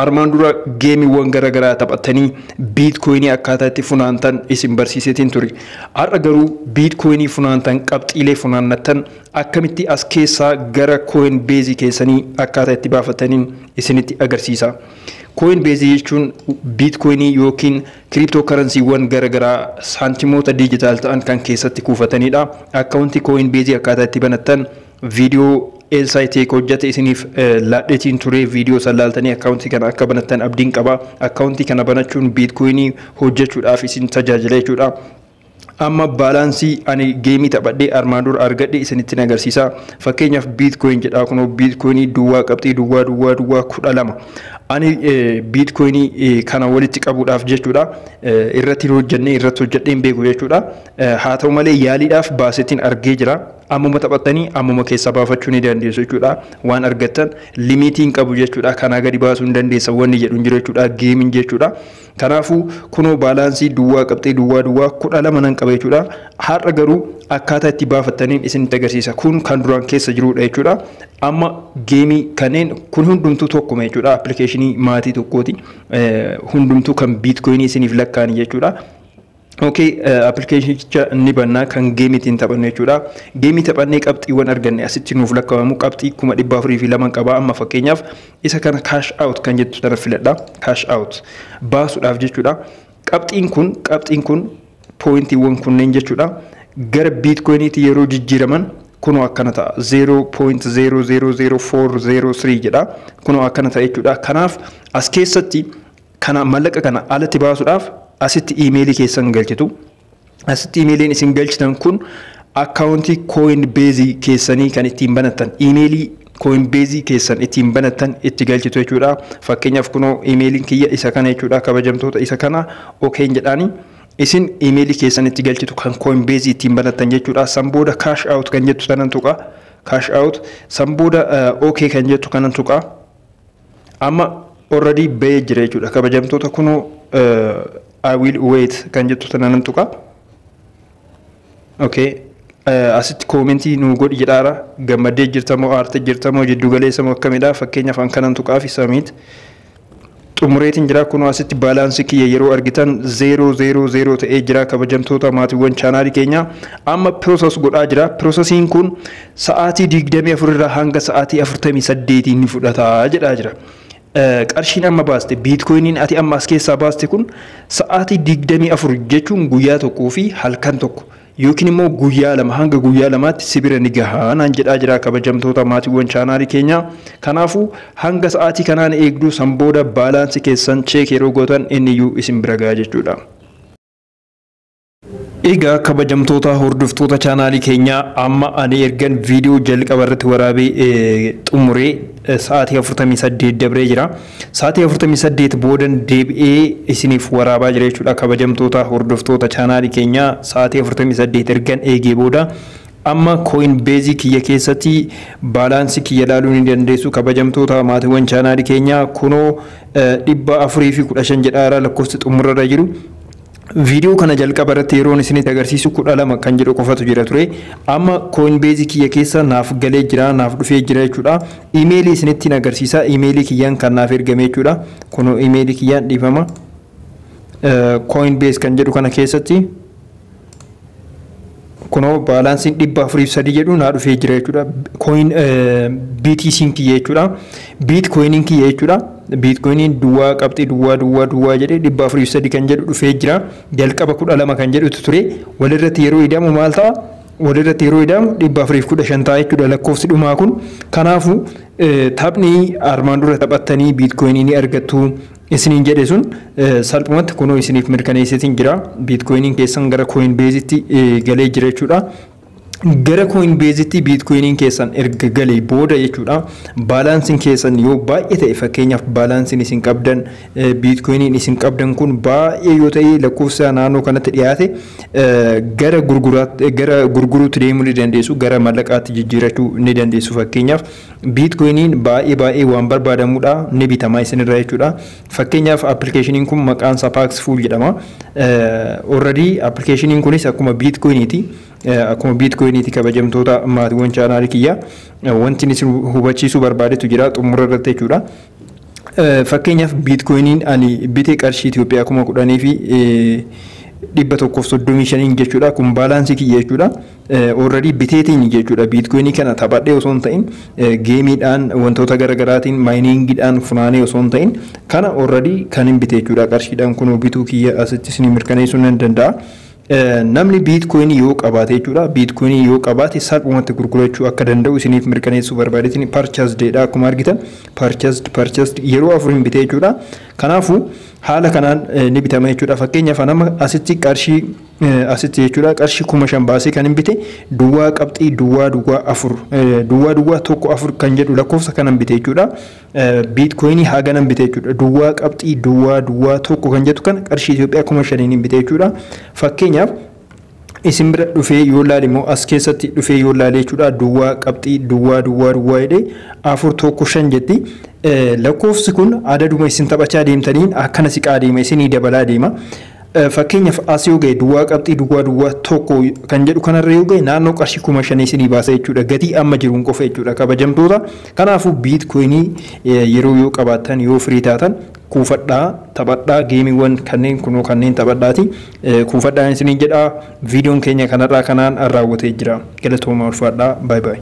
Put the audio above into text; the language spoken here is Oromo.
armaan dura geemiiwwan garaagaraa taphatanii biitkoinii akkaataa itti funaantan isin barsiisetiin ture. Har'a garuu biitkoinii funaantan qabxiilee funaannatan akkamitti as keessaa gara Coinbase keessanii akkaataa itti baafataniin isinitti agarsiisa. Coinbase jechuun biitkoinii yookiin kiriptookaransiiwwan garaagaraa saantimoota diijitaal ta'an kan keessatti kuufatanidha. Akkaawuntii Coinbase akkaataa itti banattan viidiyoo Elsaayitii hojjate isiniif laadheetiin ture viidiyoo salaaltanii akkaawuntii kana akka banattan abdiin qaba. Akkaawuntii kana banachuun biitkoinii hojjechuudhaaf isin tajaajila jechuudha. Amma baalaansii ani geemii taphadhee armaan dura argadhe isinitti agarsiisa. Fakkeenyaaf biitkoin jedhaa kunoo biitkoinii duwwaa qabxii duwwaa 12. Ani biitkoinii kana walitti qabuudhaaf jechuudha irratti hojjedheen beeku jechuudha. Haa ta'u malee yaaliidhaaf baasetiin argee jira. Ammuma taphattanii ammuma keessa baafachuu ni dandeessu jechuudha. Waan argattan limitiin qabu jechuudha. Kanaa gadi baasuu hin dandeessa wanni jedhu jira jechuudha geemiin jechuudha. Kanaafuu kunoo baalaansii duwwaa qabxii duwwaa 12 nan qaba jechuudha. Har'a garuu akkaataa itti baafattaniin isinitti agarsiisa. Kun kan duraan keessa jirudha jechuudha. Amma geemii kanneen kun hundumtuu tokkuma jechuudha. Appilikeeshinii maatii tokkooti. Hundumtuu kan biitkoinii isiniif lakkaa'an jechuudha. Appilikeeshinicha ni bannaa kan geemiitiin taphannu jechuudha. Geemii taphannee qabxiiwwan arganne asitti nuuf lakkaa'amu qabxii 402 qaba. Amma fakkeenyaaf isa kana cash out kan jettu tana filadha. Cash out baasuudhaaf jechuudha. Qabxiin kun pooyintiiwwan kunneen jechuudha. Gara biitkoiniitti yeroo jijjiiraman kunoo akkana ta'a 0.000403 jedha. Kunoo akkana ta'a jechuudha. Kanaaf as keessatti kana mallaqa kana alatti baasuudhaaf asitti iimeelii keessan galchitu. Asitti iimeeliin isin galchitan kun akkaawuntii Coinbase keessanii kan ittiin banattan iimeelii Coinbase keessan ittiin banattan itti galchitu jechuudha. Fakkeenyaaf kunoo iimeeliin kiyya isa kana jechuudha. Kabajamtoota isa kana okeen jedhaani isin iimeelii keessan itti galchitu kan Coinbase ittiin banattan jechuudha. San booda cash out kan jettu kanan tuqa. Cash out san booda okay kan jettu kanan tuqa. Amma already ba'ee jira jechuudha. Kabajamtoota kunoo I will wait kan jettu tanan tuqa. Asitti koomentii nu godhi jedhaara. Gammadee jirtamoo aartee jirtamoo jiddu galeessamoo akkamidha. Fakkeenyaaf an kanan tuqaa fi samiit xumureetiin jira. Kunoo asitti baalaansii kiyya yeroo argitan 000 ta'ee jira. Kabajamtoota maatiiwwan chaanaalii keenya amma process godhaa jira. Processiin kun sa'aatii 24 irraa hanga sa'aatii 48 ni fudhata jedhaa jira. Qarshiin amma baaste biitkoiniin ati amma as keessaa baaste kun sa'aatii 24 jechuun guyyaa tokkoo fi halkan tokko yookiin immoo guyyaa lama hanga guyyaa lamaatti sibira ni gahaa naan jedhaa jira. Kabajamtoota maatiiwwan chaanaalii keenya kanaafuu hanga sa'aatii kanaan eegduu san booda baalaansii keessan cheek yeroo gootan inni iyyuu isin bira gahaa jechuudha. Egaa kabajamtoota hordoftoota chaanaalii keenya amma ani ergan viidiyoo jalqaba irratti waraabee xumuree sa'aatii 48 dabree jira. Sa'aatii 48 boodan deebi'ee isiniif waraabaa jira jechuudha. Kabajamtoota hordoftoota chaanaalii keenya sa'aatii 48 ergan eegee booda amma Coinbase kiyya keessatti baalaansii kiyya ilaaluu ni dandeessu. Kabajamtoota maatiiwwan chaanaalii keenya kunoo 415 jedhaara lakkoofsi xumurarra jiru. Viidiyoo kana jalqaba irratti yeroon isinitti agarsiisu 12 kan jedhu qofatu jira ture. Amma Coinbase kiyya keessa naaf galee jira, naaf dhufee jira jechuudha. Iimeelii isinitti agarsiisa. Iimeelii kiyyaan kan naaf ergame jechuudha. Kunoo iimeelii kiyyaan dhiifama. Coinbase kan jedhu kana keessatti kunoo baalaansiin 403 jedhu naa dhufee jira jechuudha. BTC kiyya jechuudha. Bitcoinin kiyya jechuudha. Bitcoinin duwwaa qabxii duwwaa jedhee 403 kan jedhu dhufee jira. Jalqaba 12 kan jedhutu ture. Walirratti yeroo idamu maal ta'a? Walirratti yeroo idamu 415 ta'a jechuudha lakkoofsi dhumaa kun. Kanaafuu taphni armaan dura taphattanii Bitcoinii ni argattu isiniin jedhe sun salphumatti kunoo isiniif mirkaneessitiin jira. Bitcoiniin keessan gara Coinbasetti galee jira jechuudha. Gara Coinbasetti Bitcoiniin keessan erga galee booda jechuudha. Baalaansiin keessan yoo baay'ee ta'e fakkeenyaaf baalaansiin isin qabdan Bitcoiniin isin qabdan kun baay'ee yoo ta'e lakkoofsa naannoo kanatti dhiyaate gara gurguruutti deemuu ni dandeessu. Gara mallaqaatti jijjiirachuu ni dandeessu. Fakkeenyaaf Bitcoiniin baay'ee waan barbaadamudha ni bitama isinirraa jechuudha. Fakkeenyaaf appilikeeshiniin kun maqaan isaa Paxful jedhama. Already appilikeeshiniin kunis akkuma Bitcoiniiti. Akkuma Bitcoiniiti kabajamtoota maatiiwwan chaanaalii kiyya wanti isin hubachiisuu barbaadetu jira xumura irratti jechuudha. Fakkeenyaaf biitkoiniin ani bitee qarshii Itoophiyaa 10,000 fi 135 jechuudha. Kun baalaansii kiyya jechuudha. Already biteetiin jechuudha. Biitkoinii kana taphadhee osoo hin ta'in geemiidhaan wantoota garaagaraatiin maayiningiidhaan funaanee osoo hin ta'in kana already kan hin bite jechuudha. Qarshiidhaan kun bituu kiyya asitti isin mirkaneessuu nan danda'a. Namni biitkoinii yoo qabaate jechuudha. Biitkoinii yoo qabaate salphumatti gurgurachuu akka danda'u isiniif mirkaneessuu barbaadeetiin purchased dha akkuma argitan purchased yeroo afuriin bite jechuudha. Kanaafuu haala kanaan ni bitama jechuudha. Fakkeenyaaf nama asitti qarshii asitti jechuudha qarshii 5,000 baasee kan hin bite duwwaa qabxii duwwaa tokko afur kan jedhu lakkoofsa kanan bite jechuudha. Biitkoinii haganan bite jechuudha. Duwwaa qabxii duwwaa tokko kan jedhu kan qarshii Itoophiyaa 5,000 bite jechuudha. Fakkeenyaaf isin bira dhufee yoo laale immoo as keessatti dhufee yoo laale jechuudha duwwaa qabxii duwwaa jedhee 415 jetti. Lakkoofsi kun adaduma isin taphachaa deemtaniin akkana siqaa deema isinii dabalaa deema. Fakkeenyaaf as yoo ga'e duwwaa qabxii duwwaa tokko kan jedhu kanarra yoo ga'e naannoo qarshii 5,000 isinii baasa jechuudha. Gatii amma jiruun qofa jechuudha kabajamtoota. Kanaafuu biitkoinii yeroo yoo qabaattan yoo firii taatan kuufadhaa taphadhaa geemiiwwan kanneen taphadhaati. Kuufadhaa isinii jedhaa. Viidiyoon keenya kanarraa kanaan raawwatee jira. Galatoomaa ulfaadhaa. Bye bye.